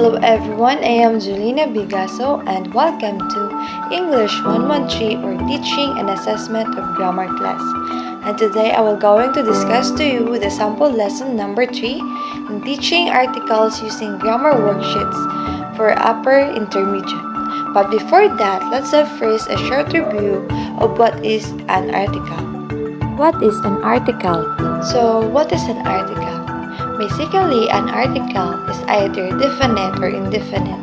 Hello everyone, I am Julina BEGASO and welcome to English 113 or Teaching and Assessment of Grammar class. And today I will going to discuss to you the sample lesson number 3 in teaching articles using grammar worksheets for upper intermediate. But before that, let's have first a short review of what is an article. What is an article? So, what is an article? Basically, an article is either definite or indefinite.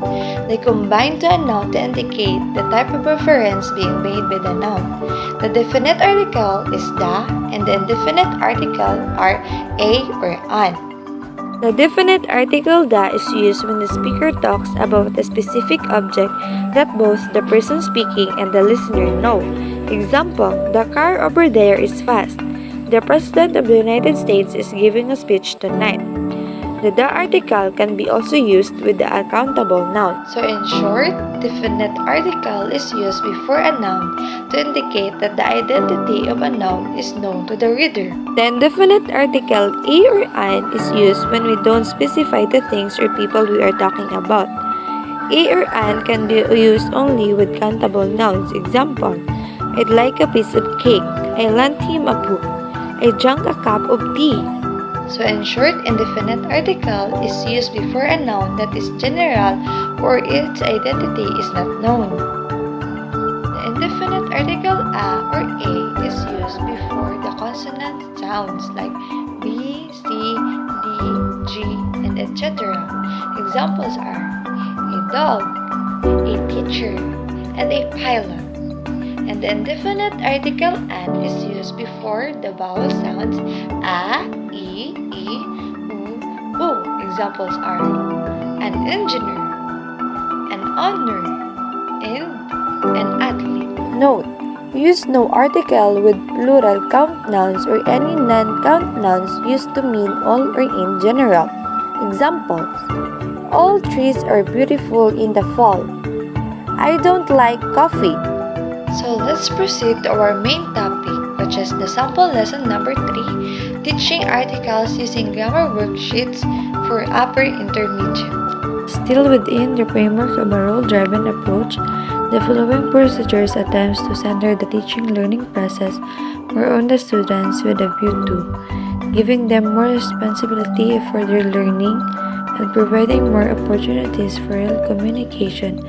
They combine to a noun to indicate the type of reference being made by the noun. The definite article is the, and the indefinite article are a or an. The definite article "the" is used when the speaker talks about a specific object that both the person speaking and the listener know. Example, the car over there is fast. The President of the United States is giving a speech tonight. The article can be also used with the uncountable noun. So in short, definite article is used before a noun to indicate that the identity of a noun is known to the reader. The indefinite article "a" or "an" is used when we don't specify the things or people we are talking about. "A" or "an" can be used only with countable nouns. Example, I'd like a piece of cake. I lent him a book. I drank a cup of tea. So in short, indefinite article is used before a noun that is general or its identity is not known. The indefinite article a or a is used before the consonant sounds like b, c, d, g, and etc. Examples are a dog, a teacher, and a pilot. And the indefinite article an is used before the vowel sounds a, e, u. Examples are an engineer, an honor, and an athlete. Note: use no article with plural count nouns or any non-count nouns used to mean all or in general. Examples: all trees are beautiful in the fall. I don't like coffee. So let's proceed to our main topic, which is the sample lesson number 3, teaching articles using grammar worksheets for upper intermediate. Still within the framework of a role-driven approach, the following procedures attempts to center the teaching-learning process more on the students with a view to giving them more responsibility for their learning and providing more opportunities for real communication,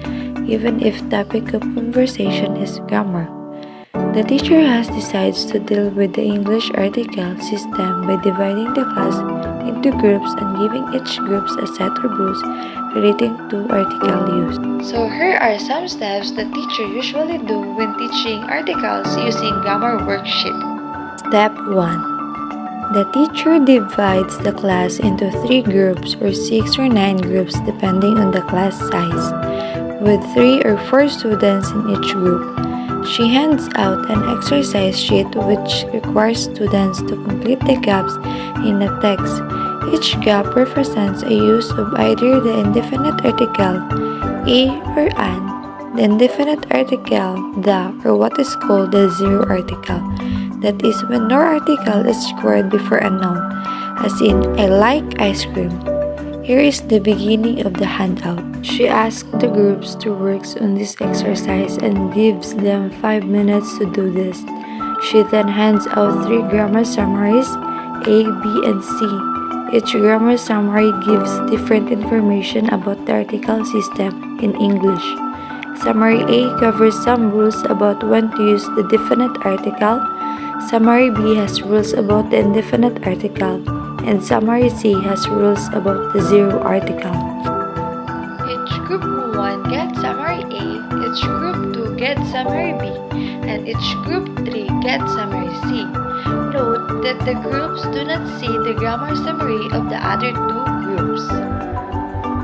even if topic of conversation is grammar. The teacher has decides to deal with the English article system by dividing the class into groups and giving each group a set of rules relating to article use. So here are some steps the teacher usually do when teaching articles using grammar worksheet. Step 1. The teacher divides the class into 3 groups or 6 or 9 groups depending on the class size, with 3 or 4 students in each group. She hands out an exercise sheet which requires students to complete the gaps in the text. Each gap represents a use of either the indefinite article a or an, the indefinite article the, or what is called the zero article. That is when no article is required before a noun, as in I like ice cream. Here is the beginning of the handout. She asks the groups to work on this exercise and gives them 5 minutes to do this. She then hands out 3 grammar summaries, A, B, and C. Each grammar summary gives different information about the article system in English. Summary A covers some rules about when to use the definite article. Summary B has rules about the indefinite article. And Summary C has rules about the zero article. Each group 1 gets Summary A, each group 2 gets Summary B, and each group 3 gets Summary C. Note that the groups do not see the grammar summary of the other 2 groups.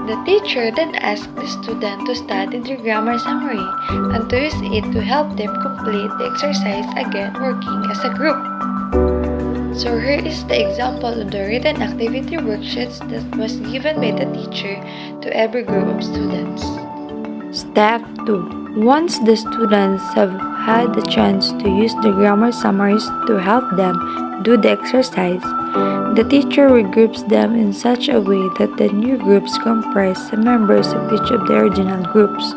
The teacher then asks the student to study the grammar summary and to use it to help them complete the exercise again working as a group. So here is the example of the written activity worksheets that was given by the teacher to every group of students. Step 2. Once the students have had the chance to use the grammar summaries to help them do the exercise, the teacher regroups them in such a way that the new groups comprise the members of each of the original groups.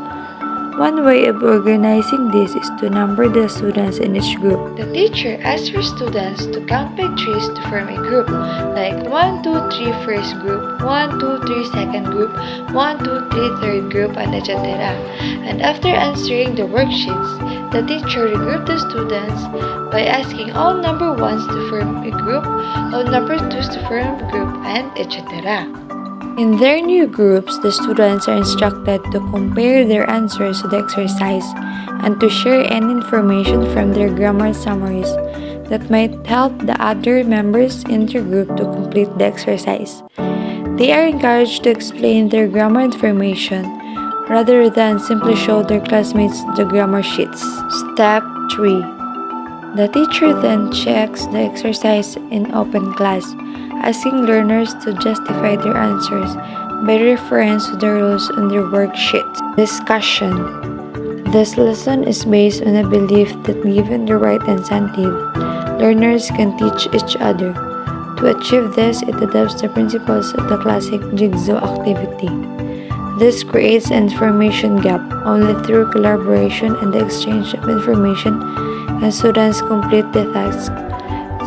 One way of organizing this is to number the students in each group. The teacher asks her students to count by threes to form a group, like 1, 2, 3 first group, 1, 2, 3 second group, 1, 2, 3 third group, and etc. And after answering the worksheets, the teacher regrouped the students by asking all number 1s to form a group, all number 2s to form a group, and etc. In their new groups, the students are instructed to compare their answers to the exercise and to share any information from their grammar summaries that might help the other members in their group to complete the exercise. They are encouraged to explain their grammar information rather than simply show their classmates the grammar sheets. Step 3. The teacher then checks the exercise in open class, asking learners to justify their answers by reference to the rules on their worksheets. Discussion. This lesson is based on a belief that given the right incentive, learners can teach each other. To achieve this, it adopts the principles of the classic jigsaw activity. This creates an information gap. Only through collaboration and the exchange of information can students complete the task.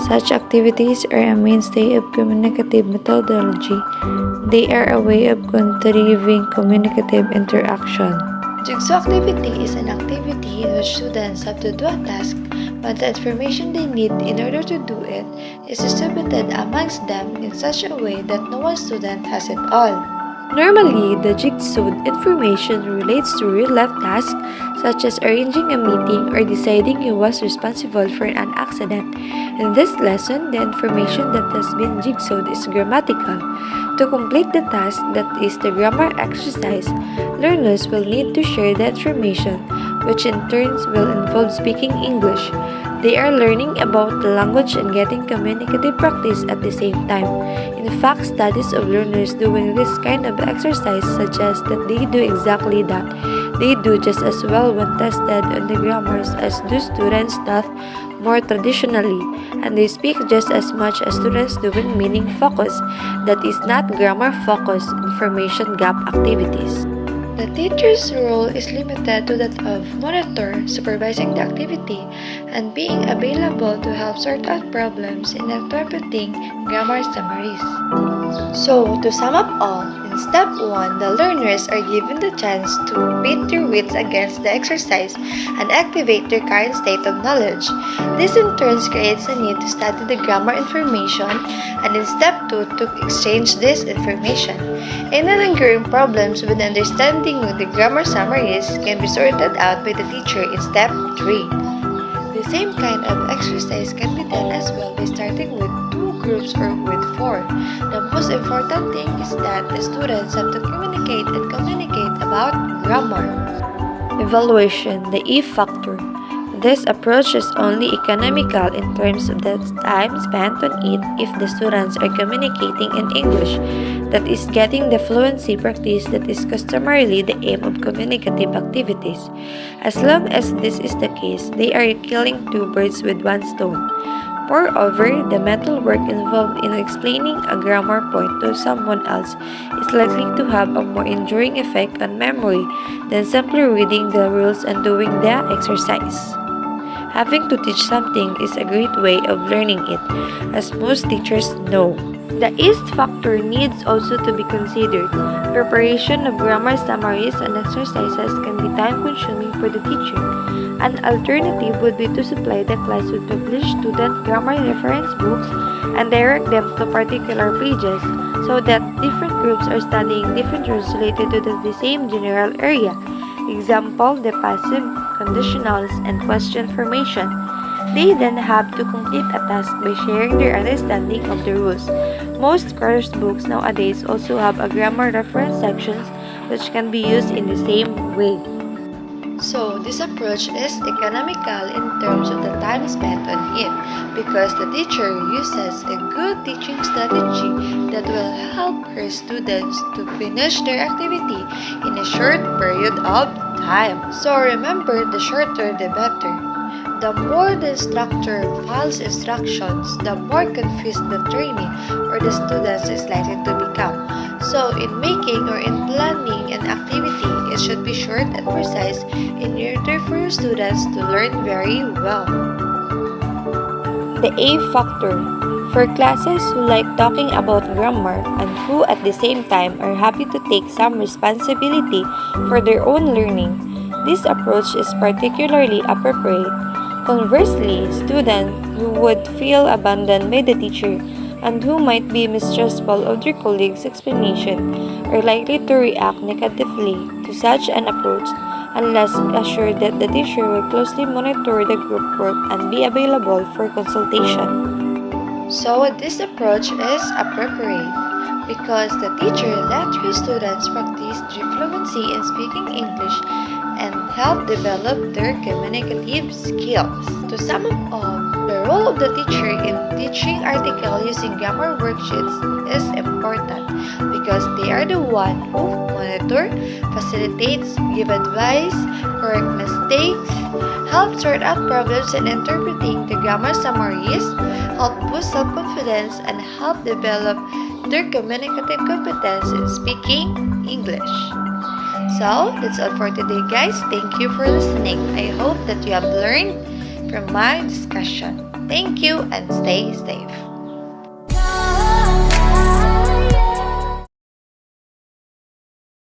Such activities are a mainstay of communicative methodology. They are a way of contriving communicative interaction. Jigsaw activity is an activity in which students have to do a task, but the information they need in order to do it is distributed amongst them in such a way that no one student has it all. Normally, the jigsaw information relates to real-life tasks such as arranging a meeting or deciding who was responsible for an accident. In this lesson, the information that has been jigsawed is grammatical. To complete the task that is the grammar exercise, learners will need to share the information, which in turn will involve speaking English. They are learning about the language and getting communicative practice at the same time. In fact, studies of learners doing this kind of exercise suggest that they do exactly that. They do just as well when tested on the grammars as do students taught more traditionally, and they speak just as much as students doing meaning focus, that is not grammar focus, information gap activities. The teacher's role is limited to that of monitor, supervising the activity, and being available to help sort out problems in interpreting grammar summaries. So, to sum up all, in step 1, the learners are given the chance to pit their wits against the exercise and activate their current state of knowledge. This in turn creates a need to study the grammar information, and in step 2, to exchange this information. Any lingering problems with understanding the grammar summaries can be sorted out by the teacher in step 3. The same kind of exercise can be done as well by starting with 2 groups or with 4. The most important thing is that the students have to communicate about grammar. Evaluation, the E factor. This approach is only economical in terms of the time spent on it if the students are communicating in English, that is, getting the fluency practice that is customarily the aim of communicative activities. As long as this is the case, they are killing 2 birds with 1 stone. Moreover, the mental work involved in explaining a grammar point to someone else is likely to have a more enduring effect on memory than simply reading the rules and doing the exercise. Having to teach something is a great way of learning it, as most teachers know. The East factor needs also to be considered. Preparation of grammar summaries and exercises can be time-consuming for the teacher. An alternative would be to supply the class with published student grammar reference books and direct them to particular pages so that different groups are studying different rules related to the same general area. Example, the passive, conditionals, and question formation. They then have to complete a task by sharing their understanding of the rules. Most course books nowadays also have a grammar reference sections which can be used in the same way. So, this approach is economical in terms of the time spent on it because the teacher uses a good teaching strategy that will help her students to finish their activity in a short period of time. So, remember, the shorter the better. The more the instructor files instructions, the more confused the trainee or the students is likely to become. So, in making or in planning an activity, it should be short and precise in order for your students to learn very well. The A factor. For classes who like talking about grammar and who at the same time are happy to take some responsibility for their own learning, this approach is particularly appropriate. Conversely, students who would feel abandoned by the teacher and who might be mistrustful of their colleagues' explanation are likely to react negatively to such an approach unless assured that the teacher will closely monitor the group work and be available for consultation. So, this approach is appropriate because the teacher let his students practice their fluency in speaking English and help develop their communicative skills. To sum up, the role of the teacher in teaching article using grammar worksheets is important because they are the one who monitor, facilitates, give advice, correct mistakes, help sort out problems in interpreting the grammar summaries, help boost self-confidence, and help develop their communicative competence in speaking English. So, that's all for today, guys. Thank you for listening. I hope that you have learned from my discussion. Thank you and stay safe.